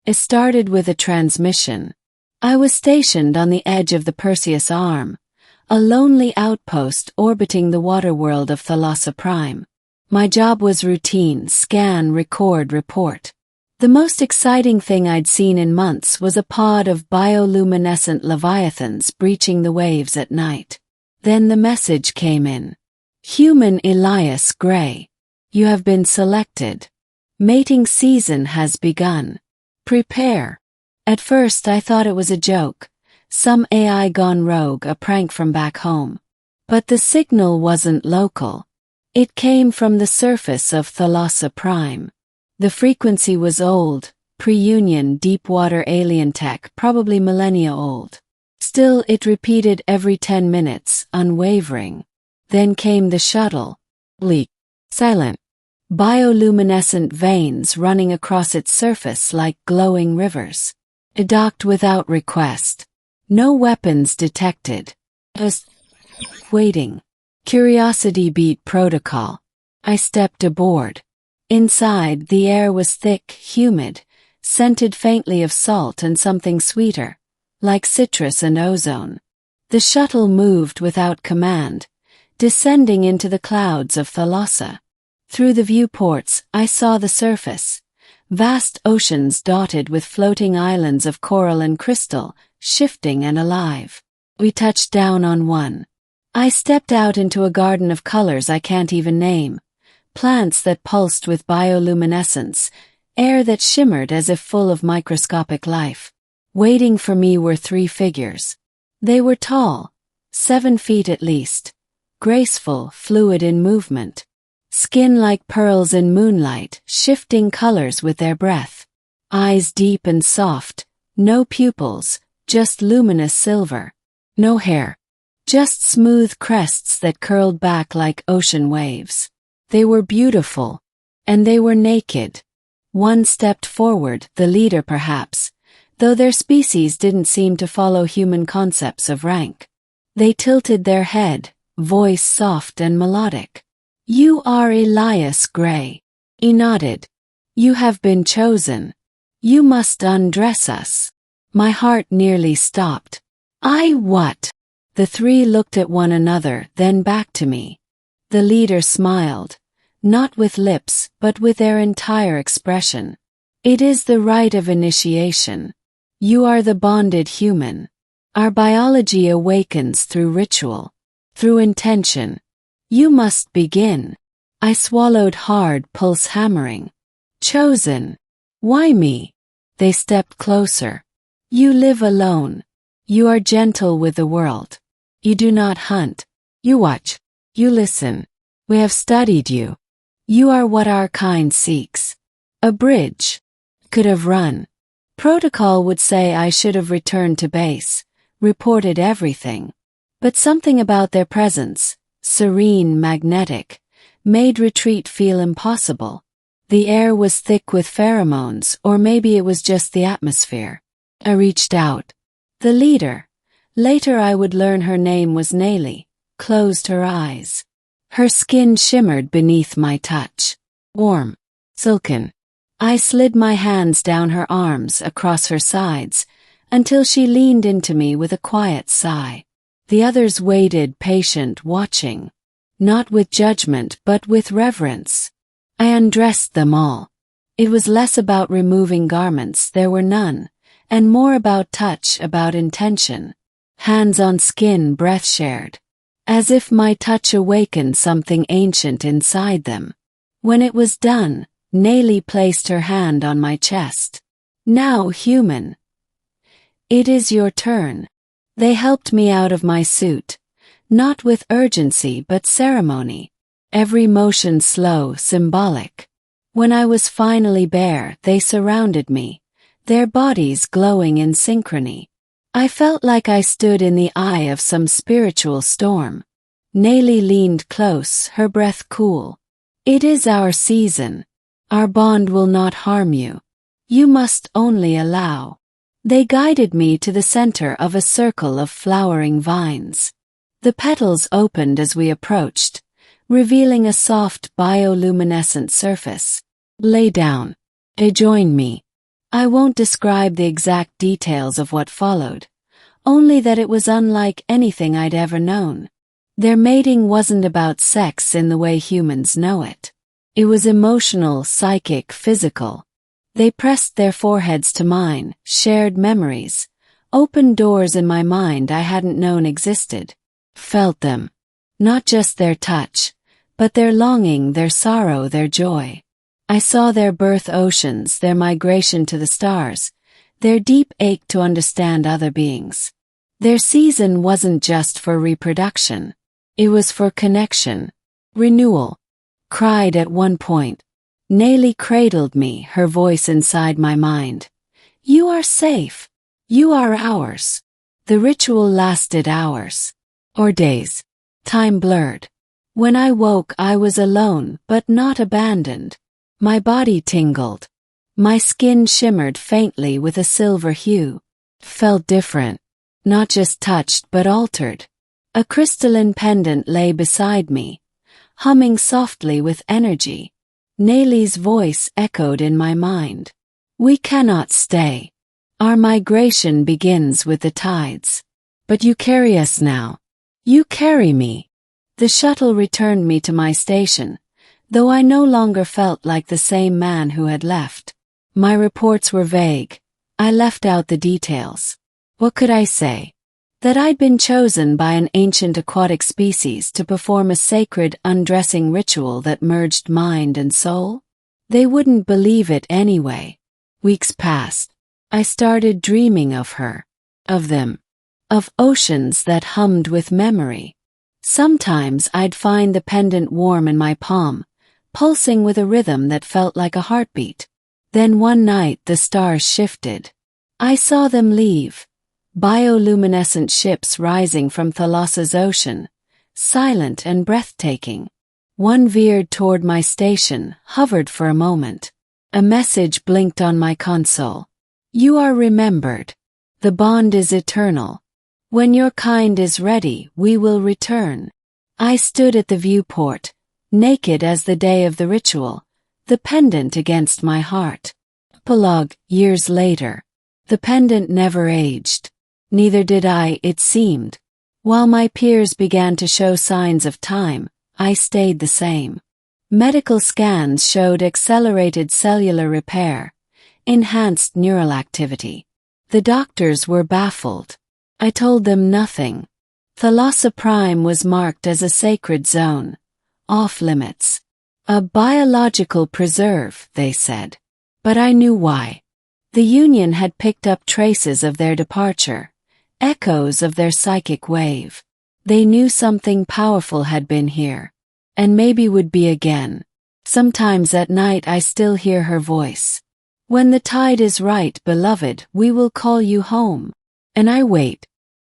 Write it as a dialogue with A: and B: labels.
A: It started with a transmission. I was stationed on the edge of the Perseus Arm, a lonely outpost orbiting the water world of Thalassa Prime. My job was routine: scan, record, report. The most exciting thing I'd seen in months was a pod of bioluminescent leviathans breaching the waves at night. Then the message came in. Human Elias Gray. You have been selected. Mating season has begun. Prepare. At first I thought it was a joke, some AI gone rogue, a prank from back home. But the signal wasn't local. It came from the surface of Thalassa Prime. The frequency was old, pre-Union deep-water alien tech, probably millennia old. Still, it repeated every 10 minutes, unwavering. Then came the shuttle. Bleak. Silent. Bioluminescent veins running across its surface like glowing rivers. It docked without request. No weapons detected. Just waiting. Curiosity beat protocol. I stepped aboard. Inside, the air was thick, humid, scented faintly of salt and something sweeter, like citrus and ozone. The shuttle moved without command, descending into the clouds of Thalassa. Through the viewports, I saw the surface. Vast oceans dotted with floating islands of coral and crystal, shifting and alive. We touched down on one. I stepped out into a garden of colors I can't even name. Plants that pulsed with bioluminescence, air that shimmered as if full of microscopic life. Waiting for me were 3 figures. They were tall, 7 feet at least, graceful, fluid in movement. Skin like pearls in moonlight, shifting colors with their breath. Eyes deep and soft, no pupils, just luminous silver. No hair. Just smooth crests that curled back like ocean waves. They were beautiful. And they were naked. One stepped forward, the leader perhaps, though their species didn't seem to follow human concepts of rank. They tilted their head, voice soft and melodic. You are Elias Gray. He nodded. You have been chosen. You must undress us. My heart nearly stopped. What? The 3 looked at one another, then back to me. The leader smiled, not with lips, but with their entire expression. It is the rite of initiation. You are the bonded human. Our biology awakens through ritual, through intention. You must begin. I swallowed hard, pulse hammering. Chosen. Why me? They stepped closer. You live alone. You are gentle with the world. You do not hunt. You watch. You listen. We have studied you. You are what our kind seeks. A bridge. Could have run. Protocol would say I should have returned to base, reported everything. But something about their presence, serene, magnetic, made retreat feel impossible. The air was thick with pheromones, or maybe it was just the atmosphere. I reached out. The leader, later I would learn her name was Nelly, closed her eyes. Her skin shimmered beneath my touch. Warm. Silken. I slid my hands down her arms, across her sides, until she leaned into me with a quiet sigh. The others waited, patient, watching. Not with judgment, but with reverence. I undressed them all. It was less about removing garments, there were none, and more about touch, about intention. Hands on skin, breath shared. As if my touch awakened something ancient inside them. When it was done, Nelly placed her hand on my chest. Now, human. It is your turn. They helped me out of my suit, not with urgency but ceremony. Every motion slow, symbolic. When I was finally bare, they surrounded me, their bodies glowing in synchrony. I felt like I stood in the eye of some spiritual storm. Nelly leaned close, her breath cool. It is our season. Our bond will not harm you. You must only allow. They guided me to the center of a circle of flowering vines. The petals opened as we approached, revealing a soft bioluminescent surface. Lay down. They joined me. I won't describe the exact details of what followed, only that it was unlike anything I'd ever known. Their mating wasn't about sex in the way humans know it. It was emotional, psychic, physical. They pressed their foreheads to mine, shared memories, opened doors in my mind I hadn't known existed. Felt them. Not just their touch, but their longing, their sorrow, their joy. I saw their birth oceans, their migration to the stars, their deep ache to understand other beings. Their season wasn't just for reproduction. It was for connection, renewal. Cried at one point. Nelly cradled me, her voice inside my mind. You are safe. You are ours. The ritual lasted hours. Or days. Time blurred. When I woke, I was alone, but not abandoned. My body tingled. My skin shimmered faintly with a silver hue. Felt different. Not just touched, but altered. A crystalline pendant lay beside me, humming softly with energy. Nelly's voice echoed in my mind. We cannot stay. Our migration begins with the tides. But you carry us now. You carry me. The shuttle returned me to my station, though I no longer felt like the same man who had left. My reports were vague. I left out the details. What could I say? That I'd been chosen by an ancient aquatic species to perform a sacred undressing ritual that merged mind and soul? They wouldn't believe it anyway. Weeks passed. I started dreaming of her. Of them. Of oceans that hummed with memory. Sometimes I'd find the pendant warm in my palm, pulsing with a rhythm that felt like a heartbeat. Then one night the stars shifted. I saw them leave. Bioluminescent ships rising from Thalassa's ocean, silent and breathtaking. One veered toward my station, hovered for a moment. A message blinked on my console. You are remembered. The bond is eternal. When your kind is ready, we will return. I stood at the viewport, naked as the day of the ritual, the pendant against my heart. Epilogue, years later. The pendant never aged. Neither did I, it seemed. While my peers began to show signs of time, I stayed the same. Medical scans showed accelerated cellular repair, enhanced neural activity. The doctors were baffled. I told them nothing. Thalassa Prime was marked as a sacred zone, off limits. A biological preserve, they said. But I knew why. The Union had picked up traces of their departure, echoes of their psychic wave. They knew something powerful had been here, and maybe would be again. Sometimes at night I still hear her voice. When the tide is right, beloved, we will call you home. And I wait,